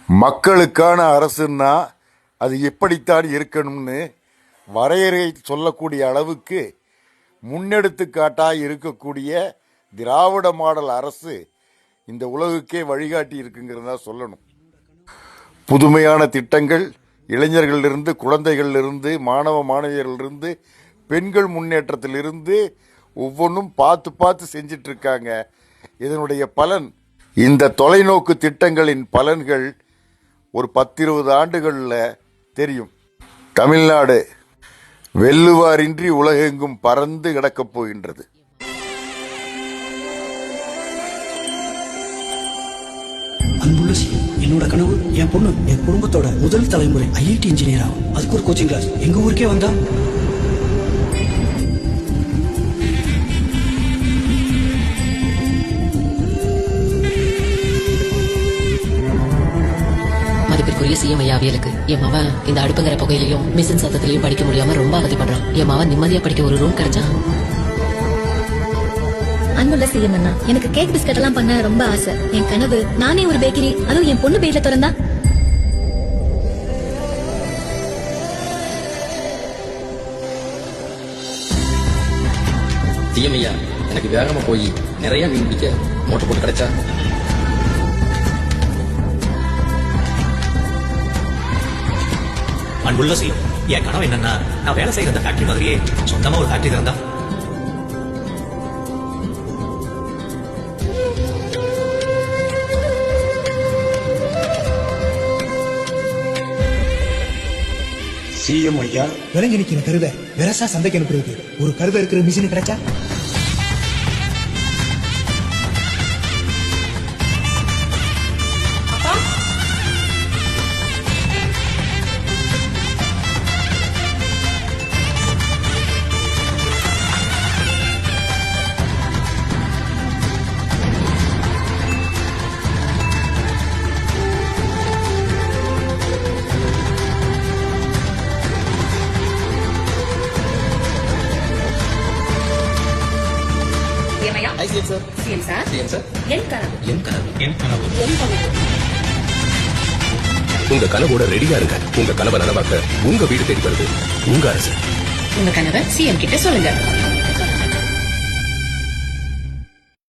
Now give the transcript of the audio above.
மக்களுக்கான அரசுன்னா அது எப்படித்தான் இருக்கணும்னு வரையறை சொல்லக்கூடிய அளவுக்கு முன்னெடுத்துக்காட்டாக இருக்கக்கூடிய திராவிட மாடல் அரசு இந்த உலகுக்கே வழிகாட்டி இருக்குங்கிறதா சொல்லணும். புதுமையான திட்டங்கள் இளைஞர்களிலிருந்து, குழந்தைகளிலிருந்து, மாணவ மாணவியர்களிலிருந்து, பெண்கள் முன்னேற்றத்திலிருந்து ஒவ்வொன்றும் பார்த்து பார்த்து செஞ்சிட்டு இருக்காங்க. இதனுடைய பலன், இந்த தொலைநோக்கு திட்டங்களின் பலன்கள் ஒரு 10-20 ஆண்டுகளில் தெரியும். தமிழ்நாடு வெல்லுவாரின்றி உலகெங்கும் பறந்து கிடக்கப் போகின்றது. அன்புள்ள சிஎம், என்னோட கனவு என் பொண்ணு என் குடும்பத்தோட முதல் தலைமுறை ஐஐடி இன்ஜினியர் ஆகும். அதுக்கு ஒரு கோச்சிங் கிளாஸ் எங்க ஊருக்கே வந்தா. மதிப்பிற்குரிய சிஎம் ஐயா அவியலுக்கு என் மவன் இந்த அடுப்புங்கிற புகையிலையும் மிஷின் சத்தத்திலையும் படிக்க முடியாம ரொம்ப அவதிப்படுறான். என் மவன் நிம்மதியா படிக்க ஒரு ரூம் கிடைச்சா. அன்புள்ள சிஎம் அண்ணா, எனக்கு கேக் பிஸ்கட் எல்லாம் பண்ண ரொம்ப ஆசை. என் கனவு நானே ஒரு பேக்கரி, அதுவும் என் பொண்ணு பேர்ல திறந்தா. சிஎம் ஐயா, எனக்கு வேகமா போய் நிறைய மீன் பிடிக்க மோட்டர் போட்டு கிடைச்சா. அன்புள்ள சிஎம், என் கனவு என்னன்னா நான் வேலை செய்யற அந்த ஃபேக்டரி மாதிரியே சொந்தமா ஒரு ஃபேக்டரி இருந்தா. சிஎம் ஐயா, விளங்கி நிக்கிற கருவை வெரசா சந்தைக்கு அனுப்புறது ஒரு கருவை இருக்கிற மிஷின் கிடைச்சா. உங்க கனவோட ரெடியா இருங்க. உங்க கனவை நனவாக்க உங்க வீடு தேடி வருது உங்க அரசு. உங்க கனவை சிஎம் கிட்ட சொல்லுங்க.